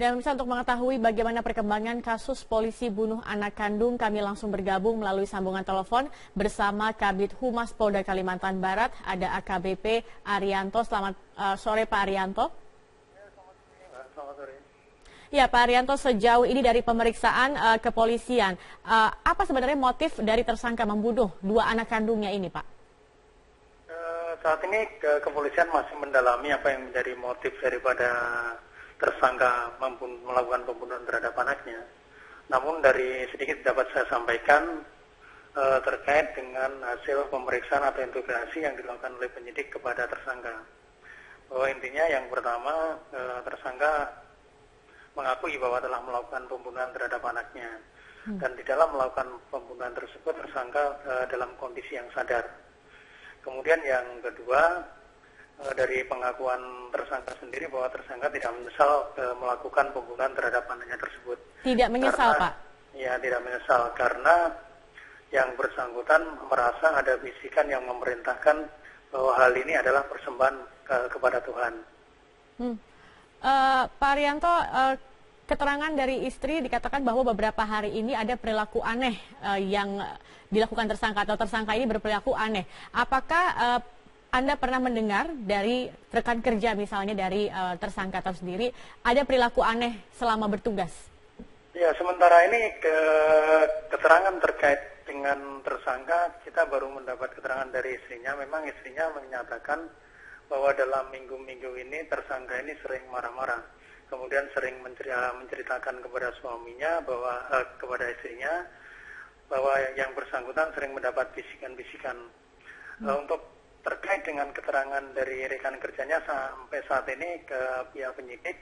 Dan bisa untuk mengetahui bagaimana perkembangan kasus polisi bunuh anak kandung, kami langsung bergabung melalui sambungan telepon bersama Kabid Humas Polda Kalimantan Barat, ada AKBP Arianto. Selamat sore Pak Arianto. Selamat sore. Ya Pak Arianto, sejauh ini dari pemeriksaan kepolisian, apa sebenarnya motif dari tersangka membunuh dua anak kandungnya ini Pak? Saat ini kepolisian masih mendalami apa yang menjadi motif daripada tersangka melakukan pembunuhan terhadap anaknya. Namun dari sedikit dapat saya sampaikan terkait dengan hasil pemeriksaan atau interogasi yang dilakukan oleh penyidik kepada tersangka. Bahwa intinya yang pertama, tersangka mengakui bahwa telah melakukan pembunuhan terhadap anaknya. Dan di dalam melakukan pembunuhan tersebut tersangka dalam kondisi yang sadar. Kemudian yang kedua, dari pengakuan tersangka sendiri bahwa tersangka tidak menyesal melakukan pembunuhan terhadap anaknya tersebut. Tidak menyesal, karena, Pak? Ya, tidak menyesal karena yang bersangkutan merasa ada bisikan yang memerintahkan bahwa hal ini adalah persembahan kepada Tuhan. Pak Arianto, keterangan dari istri dikatakan bahwa beberapa hari ini ada perilaku aneh yang dilakukan tersangka atau tersangka ini berperilaku aneh. Apakah Anda pernah mendengar dari rekan kerja misalnya dari tersangka tersendiri ada perilaku aneh selama bertugas? Ya, sementara ini keterangan terkait dengan tersangka kita baru mendapat keterangan dari istrinya. Memang istrinya menyatakan bahwa dalam minggu-minggu ini tersangka ini sering marah-marah. Kemudian sering menceritakan kepada suaminya bahwa kepada istrinya bahwa yang bersangkutan sering mendapat bisikan-bisikan. Untuk terkait dengan keterangan dari rekan kerjanya sampai saat ini ke pihak penyidik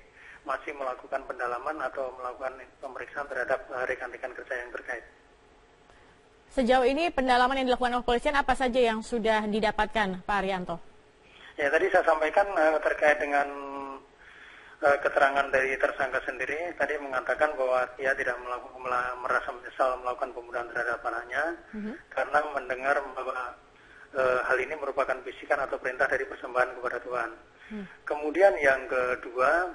masih melakukan pendalaman atau melakukan pemeriksaan terhadap rekan-rekan kerja yang terkait. Sejauh ini pendalaman yang dilakukan oleh kepolisian apa saja yang sudah didapatkan Pak Arianto? Ya, tadi saya sampaikan terkait dengan keterangan dari tersangka sendiri tadi mengatakan bahwa dia tidak merasa menyesal melakukan pembunuhan terhadap anaknya karena mendengar bahwa hal ini merupakan bisikan atau perintah dari persembahan kepada Tuhan. Kemudian yang kedua,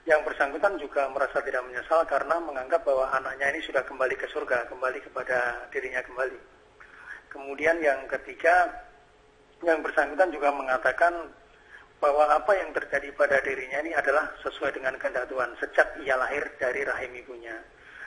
yang bersangkutan juga merasa tidak menyesal karena menganggap bahwa anaknya ini sudah kembali ke surga, kembali kepada dirinya kembali. Kemudian yang ketiga, yang bersangkutan juga mengatakan bahwa apa yang terjadi pada dirinya ini adalah sesuai dengan kehendak Tuhan sejak ia lahir dari rahim ibunya.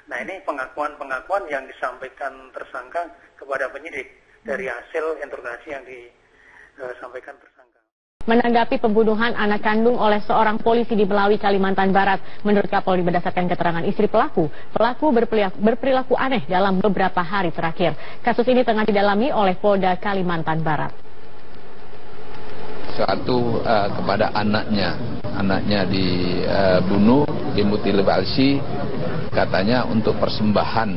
Nah, ini pengakuan-pengakuan yang disampaikan tersangka kepada penyidik dari hasil interogasi yang disampaikan tersangka. Menanggapi pembunuhan anak kandung oleh seorang polisi di Melawi, Kalimantan Barat, menurut Kapolri berdasarkan keterangan istri pelaku berperilaku aneh dalam beberapa hari terakhir. Kasus ini tengah didalami oleh Polda Kalimantan Barat. Suatu kepada anaknya dibunuh, dimutilasi, katanya untuk persembahan,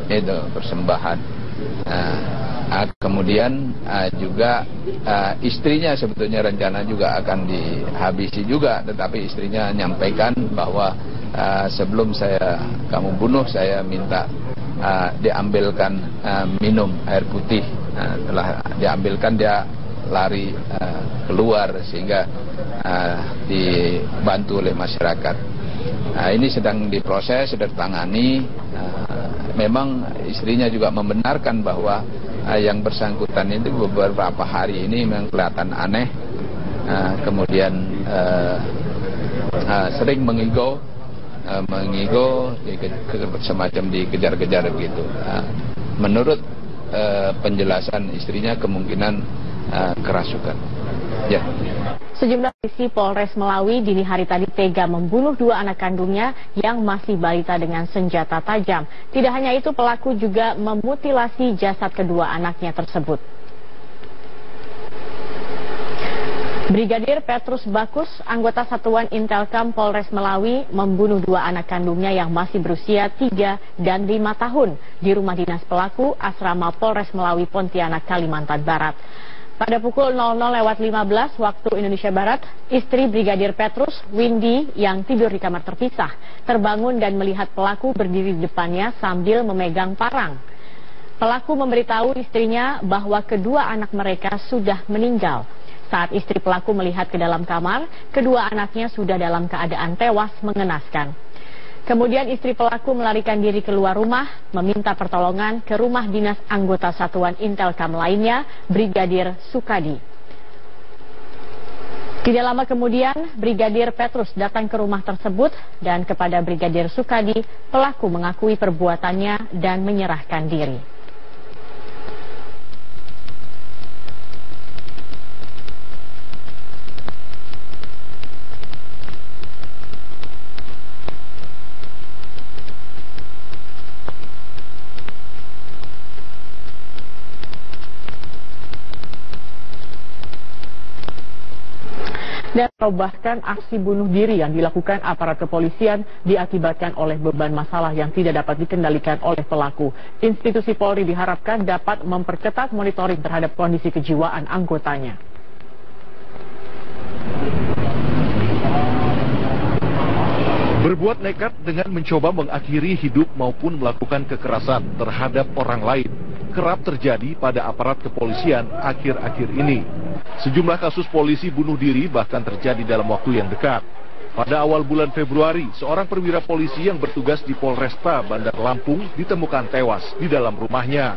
itu persembahan. Kemudian juga istrinya sebetulnya rencana juga akan dihabisi juga, tetapi istrinya menyampaikan bahwa sebelum kamu bunuh saya minta diambilkan minum air putih. Telah diambilkan dia lari keluar sehingga dibantu oleh masyarakat. Ini sedang diproses, sudah ditangani. Memang istrinya juga membenarkan bahwa yang bersangkutan itu beberapa hari ini memang kelihatan aneh, kemudian sering mengigo, semacam dikejar-kejar begitu. Menurut penjelasan istrinya kemungkinan kerasukan. Ya. Sejumlah polisi Polres Melawi dini hari tadi tega membunuh dua anak kandungnya yang masih balita dengan senjata tajam. Tidak hanya itu, pelaku juga memutilasi jasad kedua anaknya tersebut. Brigadir Petrus Bakus, anggota Satuan Intelkam Polres Melawi, membunuh dua anak kandungnya yang masih berusia 3 dan 5 tahun di rumah dinas pelaku asrama Polres Melawi, Pontianak, Kalimantan Barat. Pada pukul 00.15 waktu Indonesia Barat, istri Brigadir Petrus, Windy, yang tidur di kamar terpisah, terbangun dan melihat pelaku berdiri di depannya sambil memegang parang. Pelaku memberitahu istrinya bahwa kedua anak mereka sudah meninggal. Saat istri pelaku melihat ke dalam kamar, kedua anaknya sudah dalam keadaan tewas mengenaskan. Kemudian istri pelaku melarikan diri keluar rumah, meminta pertolongan ke rumah dinas anggota Satuan Intelkam lainnya, Brigadir Sukadi. Tidak lama kemudian, Brigadir Petrus datang ke rumah tersebut dan kepada Brigadir Sukadi, pelaku mengakui perbuatannya dan menyerahkan diri. Dan bahkan aksi bunuh diri yang dilakukan aparat kepolisian diakibatkan oleh beban masalah yang tidak dapat dikendalikan oleh pelaku. Institusi Polri diharapkan dapat memperketat monitoring terhadap kondisi kejiwaan anggotanya. Berbuat nekat dengan mencoba mengakhiri hidup maupun melakukan kekerasan terhadap orang lain kerap terjadi pada aparat kepolisian akhir-akhir ini. Sejumlah kasus polisi bunuh diri bahkan terjadi dalam waktu yang dekat. Pada awal bulan Februari, seorang perwira polisi yang bertugas di Polresta Bandar Lampung ditemukan tewas di dalam rumahnya.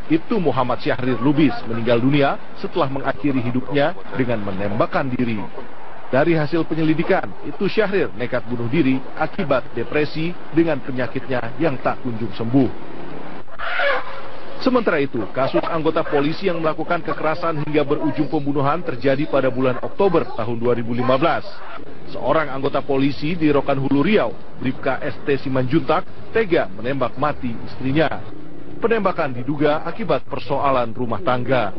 Ibtu Muhammad Syahrir Lubis meninggal dunia setelah mengakhiri hidupnya dengan menembakkan diri. Dari hasil penyelidikan, Ibtu Syahrir nekat bunuh diri akibat depresi dengan penyakitnya yang tak kunjung sembuh. Sementara itu, kasus anggota polisi yang melakukan kekerasan hingga berujung pembunuhan terjadi pada bulan Oktober tahun 2015. Seorang anggota polisi di Rokan Hulu Riau, Bribka ST Simanjuntak, tega menembak mati istrinya. Penembakan diduga akibat persoalan rumah tangga.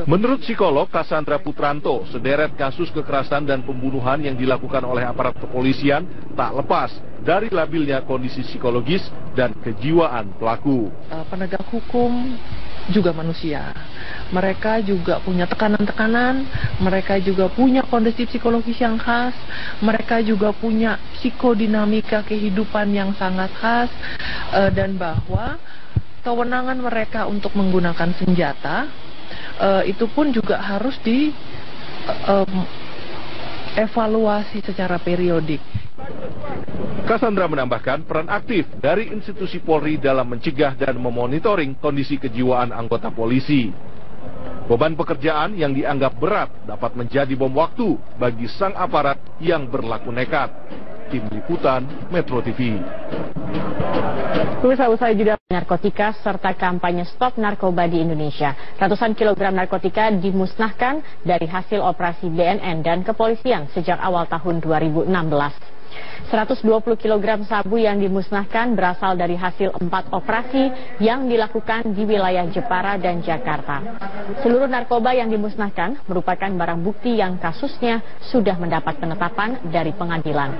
Menurut psikolog Cassandra Putranto, sederet kasus kekerasan dan pembunuhan yang dilakukan oleh aparat kepolisian tak lepas dari labilnya kondisi psikologis dan kejiwaan pelaku. Penegak hukum juga manusia. Mereka juga punya tekanan-tekanan, mereka juga punya kondisi psikologis yang khas, mereka juga punya psikodinamika kehidupan yang sangat khas, dan bahwa kewenangan mereka untuk menggunakan senjata itu pun juga harus dievaluasi secara periodik. Cassandra menambahkan peran aktif dari institusi Polri dalam mencegah dan memonitoring kondisi kejiwaan anggota polisi. Beban pekerjaan yang dianggap berat dapat menjadi bom waktu bagi sang aparat yang berlaku nekat. Tim Liputan Metro TV. Pemirsa, usai jeda narkotika serta kampanye stop narkoba di Indonesia, ratusan kilogram narkotika dimusnahkan dari hasil operasi BNN dan kepolisian sejak awal tahun 2016. 120 kg sabu yang dimusnahkan berasal dari hasil 4 operasi yang dilakukan di wilayah Jepara dan Jakarta. Seluruh narkoba yang dimusnahkan merupakan barang bukti yang kasusnya sudah mendapat penetapan dari pengadilan.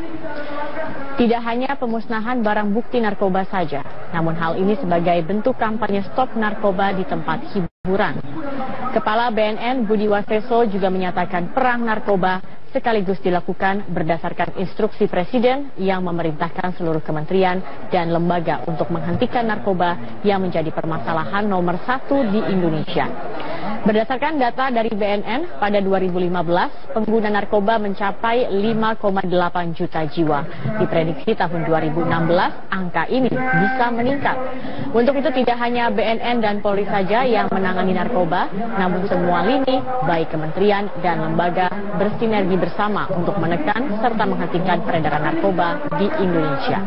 Tidak hanya pemusnahan barang bukti narkoba saja, namun hal ini sebagai bentuk kampanye stop narkoba di tempat hiburan. Kepala BNN Budi Waseso juga menyatakan perang narkoba sekaligus dilakukan berdasarkan instruksi Presiden yang memerintahkan seluruh kementerian dan lembaga untuk menghentikan narkoba yang menjadi permasalahan nomor 1 di Indonesia. Berdasarkan data dari BNN, pada 2015, pengguna narkoba mencapai 5,8 juta jiwa. Diprediksi tahun 2016, angka ini bisa meningkat. Untuk itu tidak hanya BNN dan Polri saja yang menangani narkoba, namun semua lini, baik kementerian dan lembaga, bersinergi bersama untuk menekan serta menghentikan peredaran narkoba di Indonesia.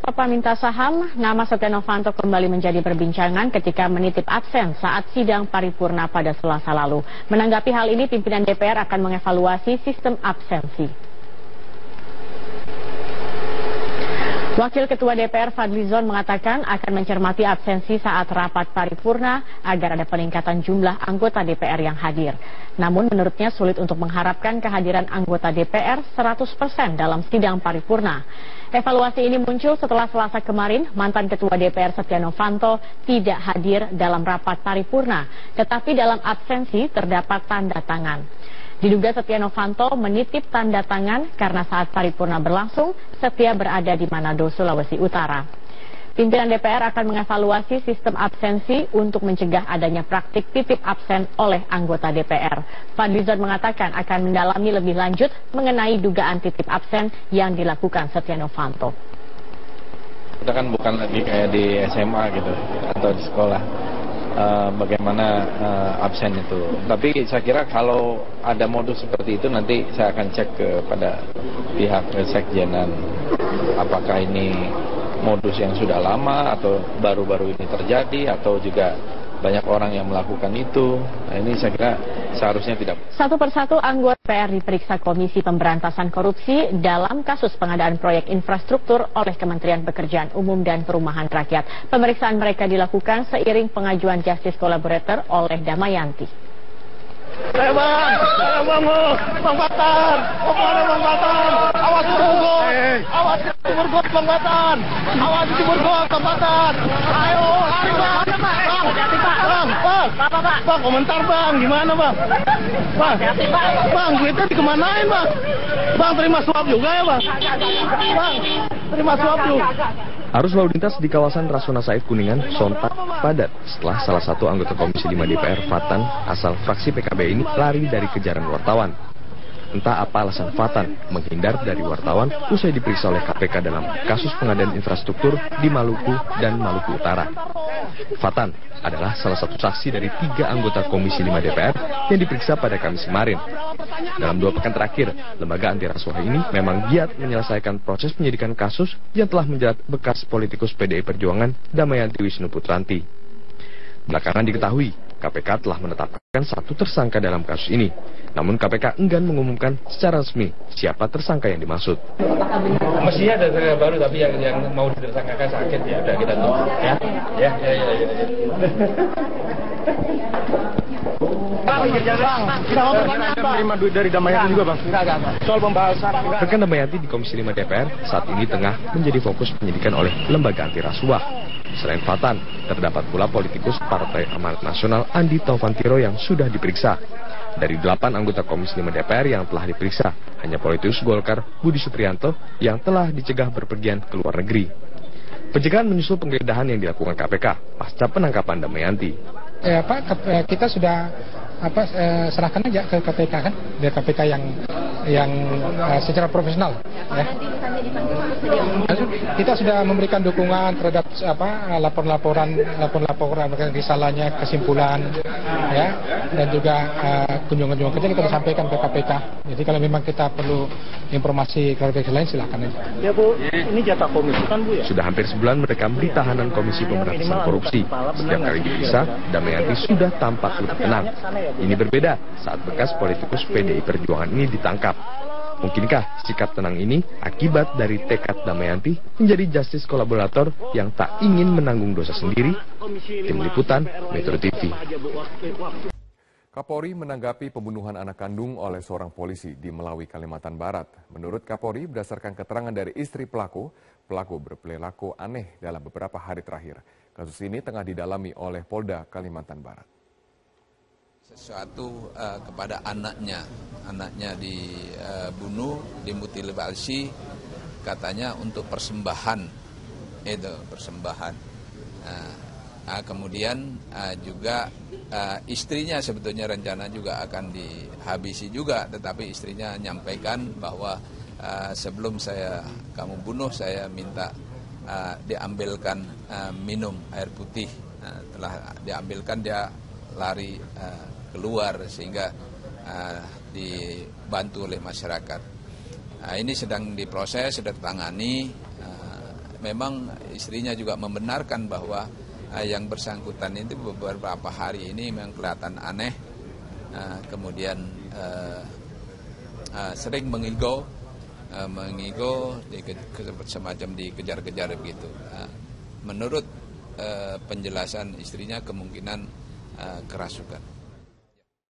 Bapak minta saham, nama Setia Novanto kembali menjadi perbincangan ketika menitip absen saat sidang paripurna pada Selasa lalu. Menanggapi hal ini, pimpinan DPR akan mengevaluasi sistem absensi. Wakil Ketua DPR Fadlizon mengatakan akan mencermati absensi saat rapat paripurna agar ada peningkatan jumlah anggota DPR yang hadir. Namun menurutnya sulit untuk mengharapkan kehadiran anggota DPR 100% dalam sidang paripurna. Evaluasi ini muncul setelah Selasa kemarin mantan Ketua DPR Setia Novanto tidak hadir dalam rapat paripurna, tetapi dalam absensi terdapat tanda tangan. Diduga Setia Novanto menitip tanda tangan karena saat paripurna berlangsung, Setia berada di Manado, Sulawesi Utara. Pimpinan DPR akan mengevaluasi sistem absensi untuk mencegah adanya praktik titip absen oleh anggota DPR. Fadlizon mengatakan akan mendalami lebih lanjut mengenai dugaan titip absen yang dilakukan Setia Novanto. Kita kan bukan lagi kayak di SMA gitu atau di sekolah bagaimana absen itu. Tapi saya kira kalau ada modus seperti itu nanti saya akan cek kepada pihak sekjenan apakah ini modus yang sudah lama atau baru-baru ini terjadi atau juga banyak orang yang melakukan itu. Nah, ini saya kira seharusnya tidak. Satu persatu anggota DPR diperiksa Komisi Pemberantasan Korupsi dalam kasus pengadaan proyek infrastruktur oleh Kementerian Pekerjaan Umum dan Perumahan Rakyat. Pemeriksaan mereka dilakukan seiring pengajuan Justice Collaborator oleh Damayanti. Bang Batan, Bang Batan, awas sumur got Bang Batan, awas sumur got Bang Batan, ayo lari bang, komentar bang, gimana bang, bang duitnya dikemanain bang, terima suap juga ya bang, terima suap juga. Arus lalu lintas di kawasan Rasuna Said Kuningan sontak padat setelah salah satu anggota Komisi 5 DPR Fatan asal fraksi PKB ini lari dari kejaran wartawan. Entah apa alasan Fatan menghindar dari wartawan usai diperiksa oleh KPK dalam kasus pengadaan infrastruktur di Maluku dan Maluku Utara. Fatan adalah salah satu saksi dari 3 anggota Komisi 5 DPR yang diperiksa pada Kamis kemarin. Dalam 2 pekan terakhir, lembaga anti rasuah ini memang giat menyelesaikan proses penyidikan kasus yang telah menjerat bekas politikus PDI Perjuangan Damayanti Wisnu Putranti. Belakangan diketahui, KPK telah menetapkan 1 tersangka dalam kasus ini. Namun KPK enggan mengumumkan secara resmi siapa tersangka yang dimaksud. Mestinya ada tersangka baru, tapi yang mau ditersangkakan sakit ya, udah kita tunggu ya. Kita mau menerima duit dari Damayanti juga bang. Soal pembahasan. Rekan Damayanti di Komisi 5 DPR saat ini tengah menjadi fokus penyidikan oleh lembaga anti rasuah. Selain Fatan, terdapat pula politikus Partai Amanat Nasional Andi Taufantiro yang sudah diperiksa. Dari 8 anggota Komisi 5 DPR yang telah diperiksa, hanya politikus Golkar Budi Supriyanto yang telah dicegah berpergian ke luar negeri. Pencegahan menyusul penggeledahan yang dilakukan KPK pasca penangkapan Damayanti. Kita sudah serahkan aja ke KPK kan, biar KPK yang secara profesional. Ya. Kita sudah memberikan dukungan terhadap laporan risalahnya, kesimpulan, ya, dan juga kunjungan-kunjungan kerja kita sampaikan ke KPK. Jadi kalau memang kita perlu informasi klarifikasi lain silakan aja. Ya Bu, ini jatah komisi kan Bu ya? Sudah hampir sebulan mereka beri tahanan Komisi Pemberantasan Korupsi. Setiap kali diperiksa, Damayanti sudah tampak lebih tenang. Ini berbeda saat bekas politikus PDI Perjuangan ini ditangkap. Mungkinkah sikap tenang ini akibat dari tekad Damayanti menjadi justice kolaborator yang tak ingin menanggung dosa sendiri? Tim Liputan, Metro TV. Kapolri menanggapi pembunuhan anak kandung oleh seorang polisi di Melawi, Kalimantan Barat. Menurut Kapolri, berdasarkan keterangan dari istri pelaku berperilaku aneh dalam beberapa hari terakhir. Kasus ini tengah didalami oleh Polda Kalimantan Barat. Sesuatu kepada anaknya dibunuh, dimutilasi, katanya untuk persembahan, kemudian juga istrinya sebetulnya rencana juga akan dihabisi juga, tetapi istrinya menyampaikan bahwa sebelum kamu bunuh saya minta diambilkan minum air putih. Telah diambilkan dia lari keluar sehingga dibantu oleh masyarakat. Ini sedang diproses, sudah ditangani. Memang istrinya juga membenarkan bahwa yang bersangkutan itu beberapa hari ini memang kelihatan aneh, kemudian sering mengigo, semacam dikejar-kejar begitu. Menurut penjelasan istrinya kemungkinan kerasukan.